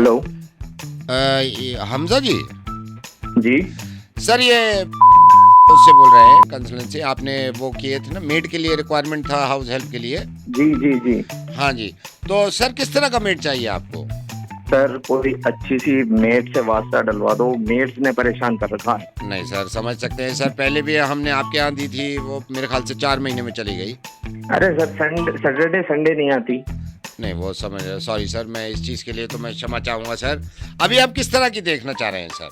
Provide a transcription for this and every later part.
Hello. Hamza जी। जी sir ये उससे बोल रहे हैं कंसल्टेंसी, आपने वो किए थे ना मेड के लिए, रिक्वायरमेंट था हाउस हेल्प के लिए। जी जी जी। हाँ जी, तो सर किस तरह का मेड चाहिए आपको? सर कोई अच्छी सी मेट से वास्ता डलवा दो, मेट्स ने परेशान कर रखा है। नहीं सर, समझ सकते हैं सर, पहले भी हमने आपके यहाँ दी थी, वो मेरे ख्याल से 4 महीने में चली गई। अरे सर सैटरडे संडे नहीं आती। नहीं वो समझ, सॉरी सर, मैं इस चीज़ के लिए तो मैं क्षमा चाहूँगा सर। अभी आप किस तरह की देखना चाह रहे हैं सर?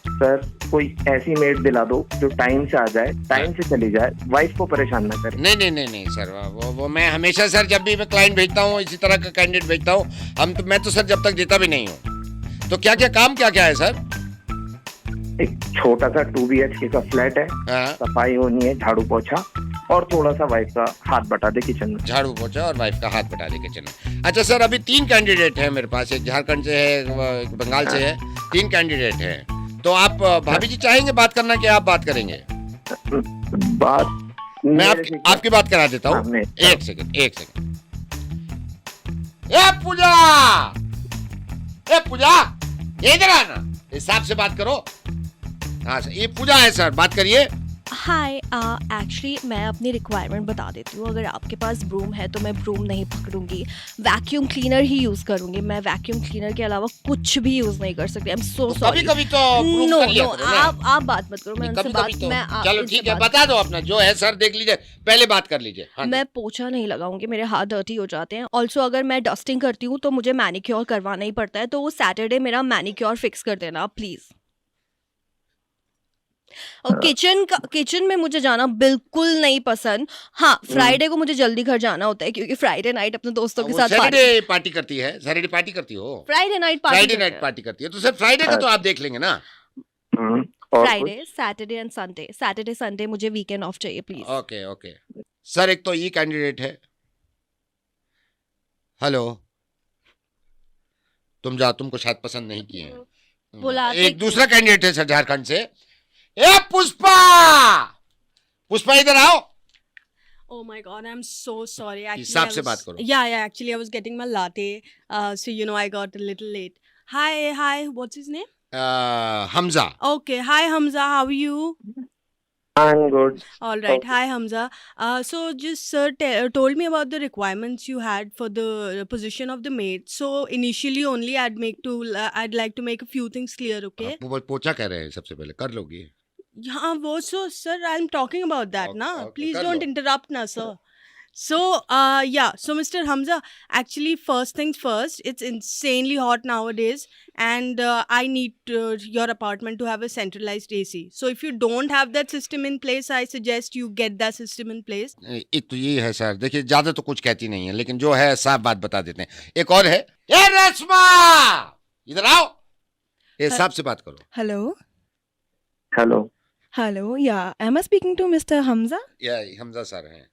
सर कोई ऐसी मेट दिला दो जो टाइम से आ जाए, टाइम से चली जाए, वाइफ को परेशान ना करे। नहीं नहीं नहीं नहीं सर, वो मैं हमेशा सर, जब भी मैं क्लाइंट भेजता हूँ, इसी तरह का कैंडिडेट भेजता हूँ, मैं तो सर जब तक देता भी नहीं हूँ। तो क्या क्या काम क्या क्या है सर? एक छोटा सा 2 BHK का फ्लैट है, हाँ। सफाई होनी है, झाड़ू पोछा, और थोड़ा सा वाइफ का हाथ बटा दे किचन में। झाड़ू पोछा और वाइफ का हाथ बटा दे किचन में। अच्छा सर, अभी 3 कैंडिडेट हैं मेरे पास, एक झारखंड से है, एक बंगाल से है, 3 कैंडिडेट हैं। तो आप भाभी जी चाहेंगे बात करना कि आप बात करेंगे? बात मैं आपकी बात करा देता हूँ। हाँ, एक सेकंड। ए पूजा, इधर आना, हिसाब से बात करो। हाँ सर, ये पूजा है सर, बात करिए। हाय, एक्चुअली मैं अपनी रिक्वायरमेंट बता देती हूँ। अगर आपके पास ब्रूम है तो मैं ब्रूम नहीं पकड़ूंगी, वैक्यूम क्लीनर ही यूज़ करूंगी। मैं वैक्यूम क्लीनर के अलावा कुछ भी यूज़ नहीं कर सकती। I am so sorry. कभी कभी तो proof नो कर लिया नो, करो ना। आप बात मत करो। मैं उनसे कभी बात कभी तो मैं चलो इनसे ठीक है, बात- बता दो अपना जो है सर, देख लीजिए, पहले बात कर लीजिए। हाँ जी। मैं पोछा नहीं लगाऊंगी, मेरे हाथ डर्टी हो जाते हैं। ऑल्सो अगर मैं डस्टिंग करती हूँ तो मुझे मैनिक्योर करवाना ही पड़ता है, तो वो सैटरडे मेरा मैनिक्योर फिक्स कर देना प्लीज़। और किचन में मुझे जाना बिल्कुल नहीं पसंद। हाँ, फ्राइडे को मुझे जल्दी घर जाना होता है क्योंकि फ्राइडे नाइट अपने दोस्तों के वो साथ सैटरडे पार्टी करती है, सैटरडे पार्टी करती हो? Friday night Friday night party करती है, तो सर फ्राइडे का तो आप देख लेंगे ना। और Friday, Saturday and Sunday. Saturday Sunday मुझे वीकेंड ऑफ चाहिए प्लीज। ओके ओके सर, एक तो ये कैंडिडेट है। हेलो, तुमको शायद पसंद नहीं किए हैं। बुलाते एक दूसरा कैंडिडेट है सर झारखंड से। ए पुष्पा, इधर आओ। Oh my God, I'm so sorry. Actually, हिसाब I से was, बात करो। yeah, actually, I was getting my latte. So, I got a little late. Hi, what's his name? Hamza. Okay, hi, Hamza, how are you? I'm good. All right, Okay. hi, Hamza. So, just sir told me about the requirements you had for the position of the maid. So, initially, only I'd like to make a few things clear, okay? आप वो पोछा कह रहे हैं, सबसे पहले कर लोगी? Yeah, so, sir, I'm talking about that, Okay, na? okay, Please कर don't low. interrupt, na, sir. So, so Mr. Hamza, actually, first things first, it's insanely hot nowadays, and I need your apartment to have a centralized AC. So, if you don't have that system in place, I suggest you get that system in place. एक तो ये है sir, देखिए ज्यादा तो कुछ कहती नहीं है, लेकिन जो है साफ बात बता देते हैं। एक और है, ये रेशमा, इधर आओ, ये साफ से बात करो। Hello hello. हेलो, या am I speaking to Mr. Hamza? ये हमजा सर हैं।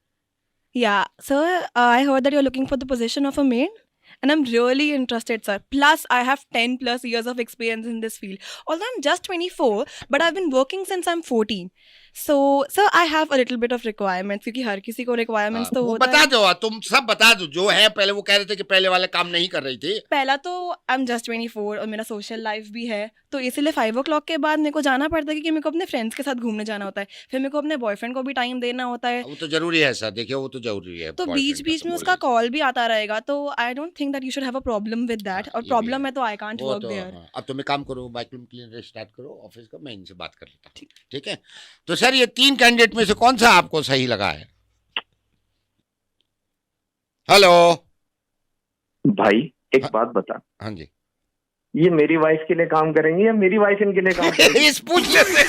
Yeah, sir, I heard that you're looking for the position of a maid, and I'm really interested, sir. Plus, I have 10 plus years of experience in this field. Although I'm just 24, but I've been working since I'm 14. So, sir, I have a little bit of requirements क्योंकि हर किसी को requirements तो वो होता बता है। दो, तुम सब बता दो जो है। पहले वो कह रहे थे कि पहले वाले काम नहीं कर रही थी। पहला तो I'm just 24 और मेरा सोशल लाइफ भी है, तो इसीलिए 5 o'clock के बाद मेरे को जाना पड़ता है क्योंकि मेरे को अपने फ्रेंड्स के साथ घूमने जाना होता है। फिर मेरे को अपने बॉयफ्रेंड को भी टाइम देना होता है। वो तो जरूरी है सर, देखिए वो तो जरूरी है। तो boyfriend बीच का बीच तो में बोल उसका रही कॉल भी आता रहेगा, तो I don't think that you should have a problem with that. और ये भी प्रॉब्लम है। है तो आई कांट वो वर्क तो देयर। हाँ। अब तुम एक काम करो, वैक्यूम क्लीनर स्टार्ट करो ऑफिस का, मैं इनसे बात कर लेता हूँ। ठीक है, तो सर ये 3 कैंडिडेट में से कौन सा आपको सही लगा है? हेलो भाई एक हाँ। बात बता, हाँ जी। ये मेरी वाइफ के लिए काम करेंगे या मेरी वाइफ इनके लिए काम करेंगी? इस पूछने से